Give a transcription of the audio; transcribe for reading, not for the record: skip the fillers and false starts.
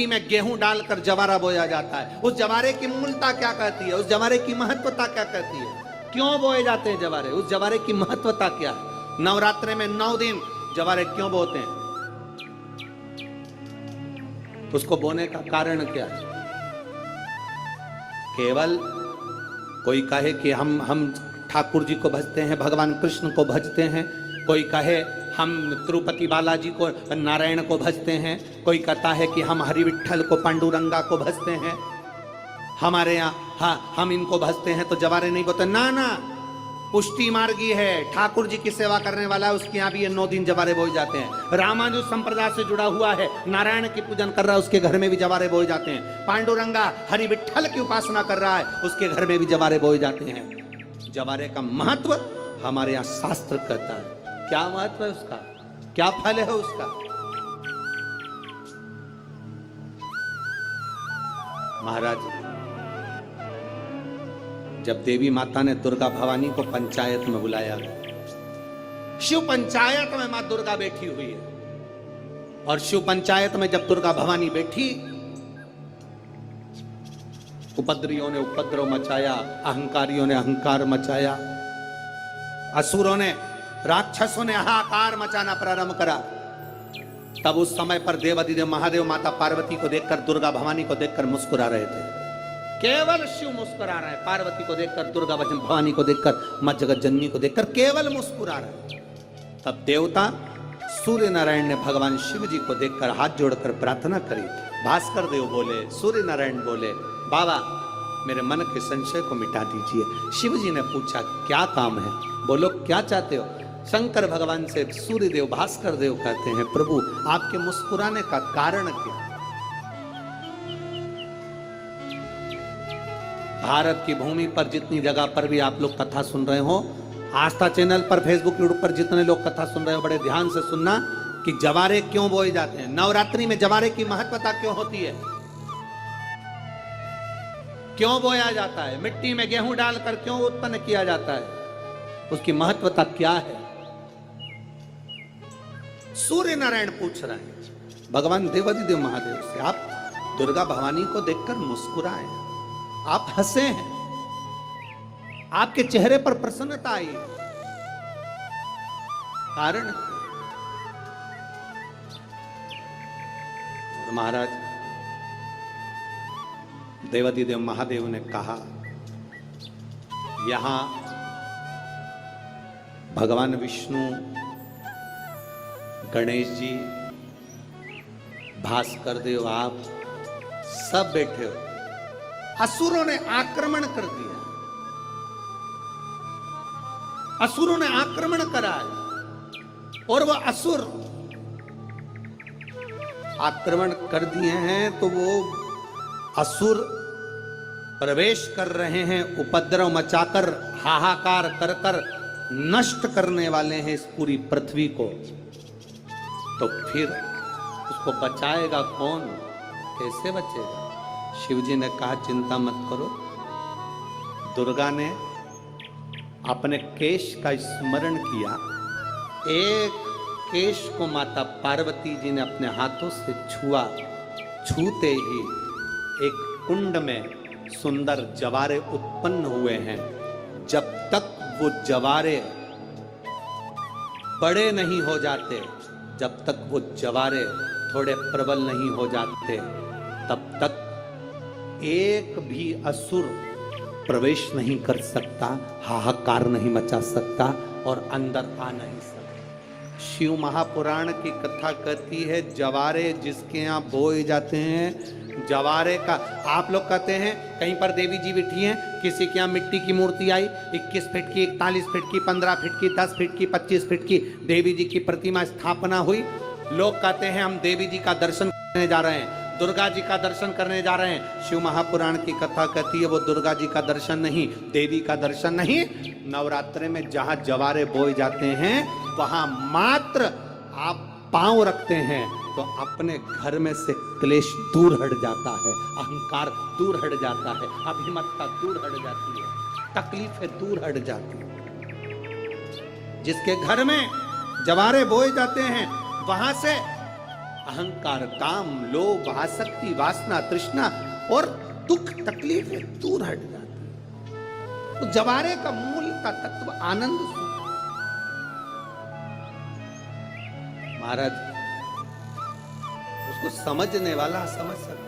में गेहूं डालकर जवारा बोया जाता है। उस जवारे की मूलता क्या कहती है, उस जवारे की महत्वता क्या कहती है, क्यों बोए जाते हैं जवारे, उस जवारे की महत्वता क्या है। नवरात्रि में 9 दिन जवारे क्यों बोते हैं, उसको बोने का कारण क्या है। केवल कोई कहे कि हम ठाकुर जी को भजते हैं, भगवान कृष्ण को भजते हैं, कोई कहे हम तिरुपति बालाजी को नारायण को भजते हैं, कोई कहता है कि हम हरि विठल को पांडुरंगा को भजते हैं, हमारे यहाँ हम इनको भजते हैं तो जवारे नहीं बोते। ना ना, पुष्टि मार्गी है, ठाकुर जी की सेवा करने वाला है, उसके यहाँ भी ये 9 दिन जवारे बोए जाते हैं। रामानुज संप्रदाय से जुड़ा हुआ है, नारायण की पूजन कर रहा है, उसके घर में भी जवारे बोए जाते हैं। पांडुरंगा हरि विठल की उपासना कर रहा है, उसके घर में भी जवारे बोए जाते हैं। जवारे का महत्व हमारे यहाँ शास्त्र कहता है। क्या महत्व है उसका, क्या फल है उसका। महाराज, जब देवी माता ने दुर्गा भवानी को पंचायत में बुलाया, शिव पंचायत में मां दुर्गा बैठी हुई है, और शिव पंचायत में जब दुर्गा भवानी बैठी, उपद्रवियों ने उपद्रव मचाया, अहंकारियों ने अहंकार मचाया, असुरों ने, राक्षसों ने हाहाकार मचाना प्रारंभ करा। तब उस समय पर देवाधिदेव महादेव माता पार्वती को देखकर, दुर्गा भवानी को देखकर मुस्कुरा रहे थे। केवल शिव मुस्कुरा रहे हैं, पार्वती को देखकर, दुर्गा भवानी को देखकर, मां जगत जननी को देखकर केवल मुस्कुरा रहे। तब देवता सूर्य नारायण ने भगवान शिव जी को देखकर हाथ जोड़कर प्रार्थना करी। भास्कर देव बोले, सूर्य नारायण बोले, बाबा मेरे मन के संशय को मिटा दीजिए। शिव जी ने पूछा क्या काम है, बोलो क्या चाहते हो। शंकर भगवान से सूर्य देव, भास्कर देव कहते हैं, प्रभु आपके मुस्कुराने का कारण क्या। भारत की भूमि पर जितनी जगह पर भी आप लोग कथा सुन रहे हो, आस्था चैनल पर, फेसबुक, यूट्यूब पर जितने लोग कथा सुन रहे हो, बड़े ध्यान से सुनना कि जवारे क्यों बोए जाते हैं। नवरात्रि में जवारे की महत्वता क्यों होती है, क्यों बोया जाता है, मिट्टी में गेहूं डालकर क्यों उत्पन्न किया जाता है, उसकी महत्वता क्या है। सूर्य नारायण पूछ रहे हैं भगवान देवाधिदेव महादेव से, आप दुर्गा भवानी को देखकर मुस्कुराए, आप हंसे हैं, आपके चेहरे पर प्रसन्नता आई, कारण। महाराज देवाधिदेव महादेव ने कहा, यहां भगवान विष्णु, गणेश जी, भास्कर देव, आप सब बैठे हो। असुरों ने आक्रमण कर दिया, असुरों ने आक्रमण करा है, और वह असुर आक्रमण कर दिए हैं तो वो असुर प्रवेश कर रहे हैं, उपद्रव मचाकर, हाहाकार कर कर नष्ट करने वाले हैं इस पूरी पृथ्वी को। तो फिर उसको बचाएगा कौन, कैसे बचेगा। शिव जी ने कहा चिंता मत करो। दुर्गा ने अपने केश का स्मरण किया, एक केश को माता पार्वती जी ने अपने हाथों से छुआ, छूते ही एक कुंड में सुंदर जवारे उत्पन्न हुए हैं। जब तक वो जवारे बड़े नहीं हो जाते, जब तक वो जवारे थोड़े प्रबल नहीं हो जाते, तब तक एक भी असुर प्रवेश नहीं कर सकता, हाहाकार नहीं मचा सकता और अंदर आ नहीं सकता। शिव महापुराण की कथा कहती है, जवारे जिसके यहाँ बोए जाते हैं, जवारे का, आप लोग कहते हैं कहीं पर देवी जी बैठी हैं, किसी के यहाँ मिट्टी की मूर्ति आई, 21 फीट की, 41 फीट की, 15 फीट की, 10 फीट की, 25 फीट की देवी जी की प्रतिमा स्थापना हुई। लोग कहते हैं हम देवी जी का दर्शन करने जा रहे हैं, दुर्गा जी का दर्शन करने जा रहे हैं। शिव महापुराण की कथा कहती है वो दुर्गा जी का दर्शन नहीं, देवी का दर्शन नहीं। नवरात्रि में जहां जवारे बोए जाते हैं वहां मात्र आप पांव रखते हैं तो अपने घर में से क्लेश दूर हट जाता है, अहंकार दूर हट जाता है, अभिमतता दूर हट जाती है, तकलीफें दूर हट जाती है। जिसके घर में जवारे बोए जाते हैं वहां से अहंकार, काम, लोभ, आसक्ति, वासना, तृष्णा और दुख तकलीफें दूर हट जाती। तो जवारे का मूल का तत्व आनंद सुख। महाराज उसको समझने वाला समझ सकता।